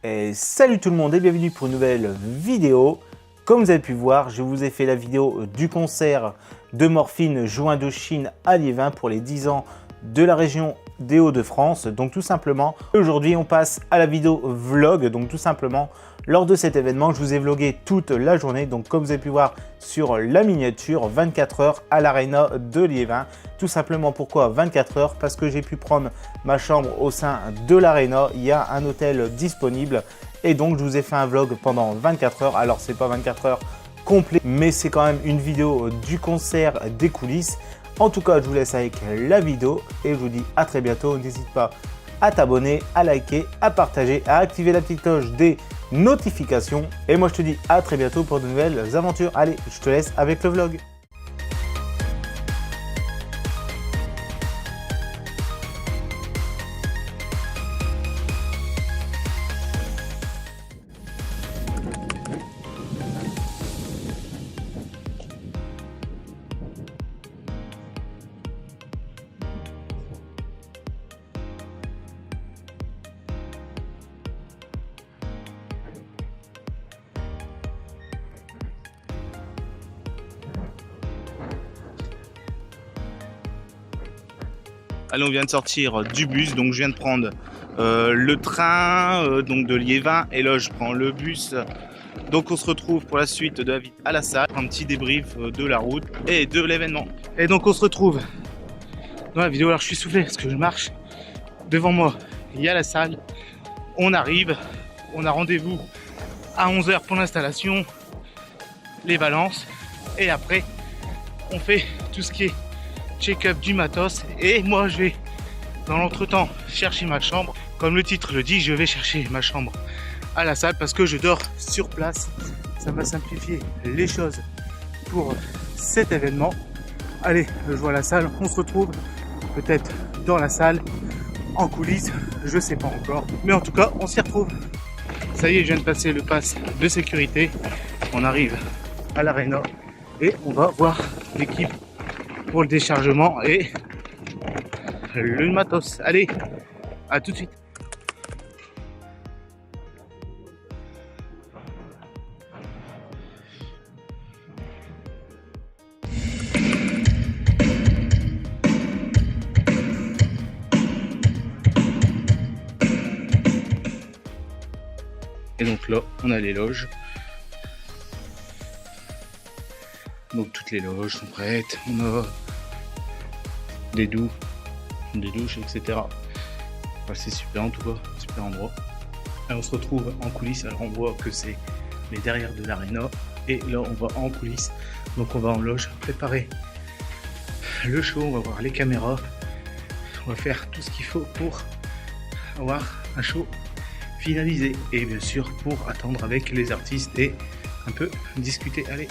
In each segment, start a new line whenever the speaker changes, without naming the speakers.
Et salut tout le monde et bienvenue pour une nouvelle vidéo. Comme vous avez pu voir, je vous ai fait la vidéo du concert de Morphine Joindochine à Liévin pour les 10 ans de la région des Hauts-de-France. Donc tout simplement, aujourd'hui on passe à la vidéo vlog. Donc tout simplement, lors de cet événement, je vous ai vlogué toute la journée. Donc comme vous avez pu voir sur la miniature, 24 heures à l'Arena de Liévin. Tout simplement pourquoi 24 heures? Parce que j'ai pu prendre ma chambre au sein de l'Arena. Il y a un hôtel disponible. Et donc je vous ai fait un vlog pendant 24 heures. Alors c'est pas 24 heures complet, mais c'est quand même une vidéo du concert, des coulisses. En tout cas, je vous laisse avec la vidéo et je vous dis à très bientôt. N'hésite pas à t'abonner, à liker, à partager, à activer la petite cloche des notifications. Et moi, je te dis à très bientôt pour de nouvelles aventures. Allez, je te laisse avec le vlog.
Allez, on vient de sortir du bus, donc je viens de prendre le train donc de Liévin et là je prends le bus. Donc on se retrouve pour la suite de la visite à la salle, un petit débrief de la route et de l'événement. Et donc on se retrouve dans la vidéo. Alors je suis soufflé parce que je marche. Devant moi, il y a la salle. On arrive, on a rendez-vous à 11 h pour l'installation, les balances et après on fait tout ce qui est check-up du matos et moi je vais dans l'entretemps chercher ma chambre. Comme le titre le dit, je vais chercher ma chambre à la salle parce que je dors sur place. Ça va simplifier les choses pour cet événement. Allez, je vois la salle, on se retrouve peut-être dans la salle, en coulisses, je sais pas encore, mais en tout cas on s'y retrouve. Ça y est, je viens de passer le pass de sécurité, on arrive à l'Arena et on va voir l'équipe pour le déchargement et le matos. Allez, à tout de suite. Et donc là, on a les loges. Donc toutes les loges sont prêtes. On a des douches, etc. Enfin, c'est super en tout cas, super endroit. Et on se retrouve en coulisses. Alors on voit que c'est les derrière de l'Arena. Et là on va en coulisses. Donc on va en loge préparer le show. On va voir les caméras. On va faire tout ce qu'il faut pour avoir un show finalisé. Et bien sûr pour attendre avec les artistes et un peu discuter. Allez.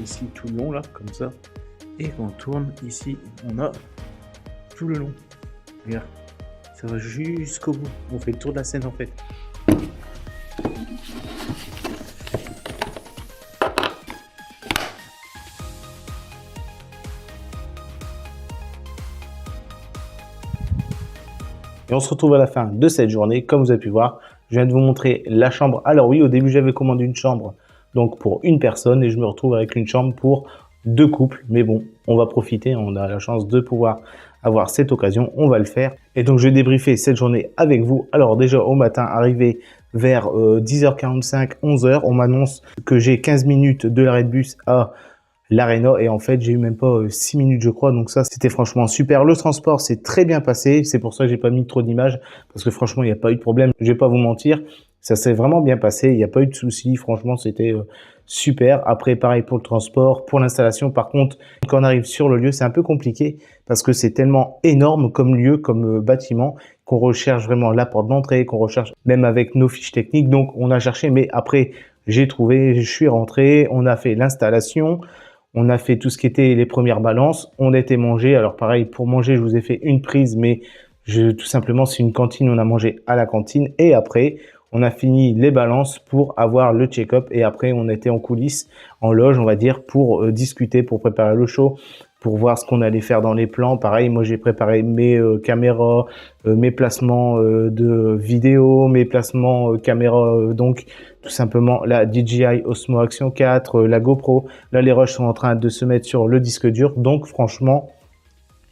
ici tout le long là, comme ça. Et on tourne ici, on a
tout le long. Regarde, ça va jusqu'au bout. On fait le tour de la scène en fait. Et on se retrouve à la fin de cette journée. Comme vous avez pu voir, je viens de vous montrer la chambre. Alors oui, au début, j'avais commandé une chambre donc pour une personne et je me retrouve avec une chambre pour 2 couples. Mais bon, on va profiter. On a la chance de pouvoir avoir cette occasion. On va le faire. Et donc, je vais débriefer cette journée avec vous. Alors déjà, au matin, arrivé vers 10h45, 11h, on m'annonce que j'ai 15 minutes de l'arrêt de bus à l'Arena et en fait j'ai eu même pas 6 minutes je crois, donc ça c'était franchement super. Le transport s'est très bien passé, c'est pour ça que j'ai pas mis trop d'images parce que franchement il n'y a pas eu de problème, je vais pas vous mentir, ça s'est vraiment bien passé, il n'y a pas eu de soucis, franchement c'était super. Après pareil pour le transport, pour l'installation par contre quand on arrive sur le lieu c'est un peu compliqué parce que c'est tellement énorme comme lieu, comme bâtiment qu'on recherche vraiment la porte d'entrée, qu'on recherche même avec nos fiches techniques, donc on a cherché mais après j'ai trouvé, je suis rentré, on a fait l'installation. On a fait tout ce qui était les premières balances. On a été manger. Alors pareil, pour manger, je vous ai fait une prise, mais tout simplement, c'est une cantine. On a mangé à la cantine. Et après, on a fini les balances pour avoir le check-up. Et après, on était en coulisses, en loge, on va dire, pour discuter, pour préparer le show, pour voir ce qu'on allait faire dans les plans. Pareil, moi, j'ai préparé mes caméras, mes placements de vidéo, mes placements caméra, donc tout simplement la DJI Osmo Action 4, la GoPro. Là, les rushs sont en train de se mettre sur le disque dur. Donc, franchement,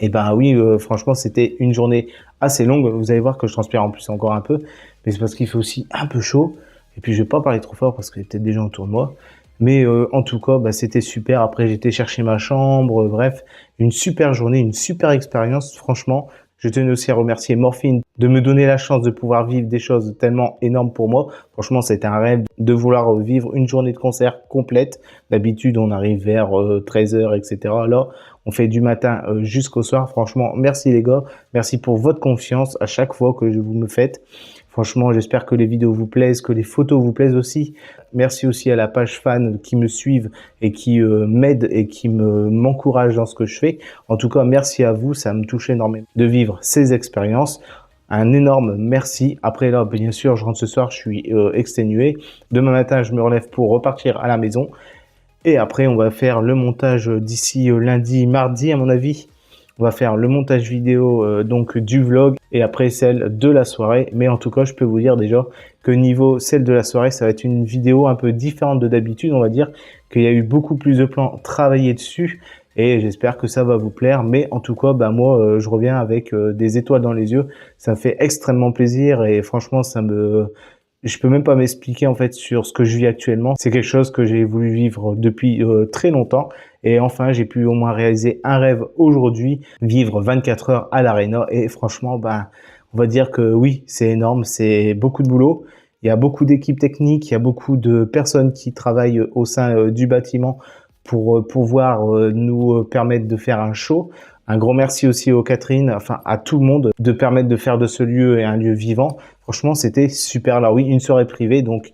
eh ben oui, franchement, c'était une journée assez longue. Vous allez voir que je transpire en plus encore un peu. Mais c'est parce qu'il fait aussi un peu chaud. Et puis, je vais pas parler trop fort parce qu'il y a peut-être des gens autour de moi. Mais en tout cas, bah, c'était super. Après, j'étais chercher ma chambre. Bref, une super journée, une super expérience. Franchement, je tenais aussi à remercier Morphine de me donner la chance de pouvoir vivre des choses tellement énormes pour moi. Franchement, c'était un rêve de vouloir vivre une journée de concert complète. D'habitude, on arrive vers 13h, etc. Là, on fait du matin jusqu'au soir. Franchement, merci les gars. Merci pour votre confiance à chaque fois que vous me faites. Franchement, j'espère que les vidéos vous plaisent, que les photos vous plaisent aussi. Merci aussi à la page fan qui me suivent et qui m'aident et qui m'encouragent dans ce que je fais. En tout cas, merci à vous. Ça me touche énormément de vivre ces expériences. Un énorme merci. Après là, bien sûr, je rentre ce soir, je suis exténué. Demain matin, je me relève pour repartir à la maison. Et après, on va faire le montage d'ici lundi, mardi, à mon avis. On va faire le montage vidéo donc du vlog et après celle de la soirée. Mais en tout cas, je peux vous dire déjà que niveau celle de la soirée, ça va être une vidéo un peu différente de d'habitude. On va dire qu'il y a eu beaucoup plus de plans travaillés dessus et j'espère que ça va vous plaire. Mais en tout cas, bah moi, je reviens avec des étoiles dans les yeux. Ça me fait extrêmement plaisir et franchement, je peux même pas m'expliquer en fait sur ce que je vis actuellement. C'est quelque chose que j'ai voulu vivre depuis très longtemps. Et enfin, j'ai pu au moins réaliser un rêve aujourd'hui, vivre 24 heures à l'Arena. Et franchement, ben, on va dire que oui, c'est énorme, c'est beaucoup de boulot. Il y a beaucoup d'équipes techniques, il y a beaucoup de personnes qui travaillent au sein du bâtiment pour pouvoir nous permettre de faire un show. Un grand merci aussi aux Catherine, enfin à tout le monde de permettre de faire de ce lieu un lieu vivant. Franchement, c'était super. Là, oui, une soirée privée, donc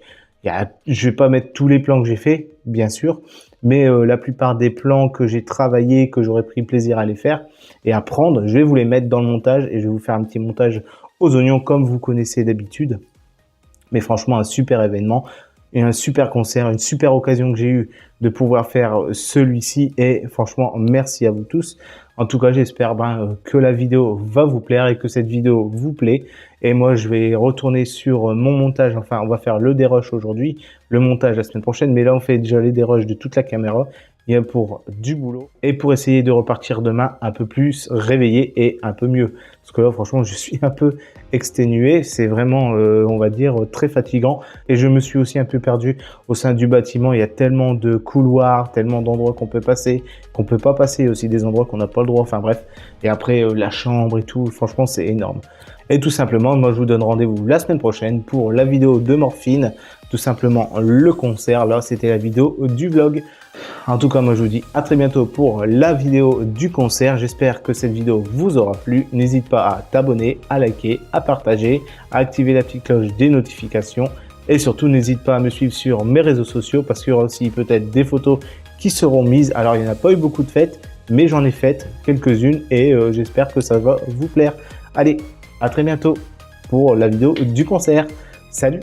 je vais pas mettre tous les plans que j'ai fait, bien sûr, mais la plupart des plans que j'ai travaillé, que j'aurais pris plaisir à les faire et à prendre, je vais vous les mettre dans le montage et je vais vous faire un petit montage aux oignons comme vous connaissez d'habitude. Mais franchement, un super événement et un super concert, une super occasion que j'ai eue de pouvoir faire celui-ci et franchement, merci à vous tous. En tout cas, j'espère que la vidéo va vous plaire et que cette vidéo vous plaît. Et moi, je vais retourner sur mon montage. Enfin, on va faire le dérush aujourd'hui, le montage la semaine prochaine. Mais là, on fait déjà les dérushs de toute la caméra. Il y a pour du boulot et pour essayer de repartir demain un peu plus réveillé et un peu mieux. Parce que là, franchement, je suis un peu exténué. C'est vraiment, on va dire, très fatigant. Et je me suis aussi un peu perdu au sein du bâtiment. Il y a tellement de couloirs, tellement d'endroits qu'on peut passer, qu'on peut pas passer. Aussi des endroits qu'on n'a pas le droit. Enfin bref. Et après, la chambre et tout. Franchement, c'est énorme. Et tout simplement, moi, je vous donne rendez-vous la semaine prochaine pour la vidéo de Morphine. Tout simplement, le concert. Là, c'était la vidéo du vlog. En tout cas, moi je vous dis à très bientôt pour la vidéo du concert. J'espère que cette vidéo vous aura plu. N'hésite pas à t'abonner, à liker, à partager, à activer la petite cloche des notifications. Et surtout, n'hésite pas à me suivre sur mes réseaux sociaux parce qu'il y aura aussi peut-être des photos qui seront mises. Alors, il n'y en a pas eu beaucoup de fêtes, mais j'en ai fait quelques-unes et j'espère que ça va vous plaire. Allez, à très bientôt pour la vidéo du concert. Salut!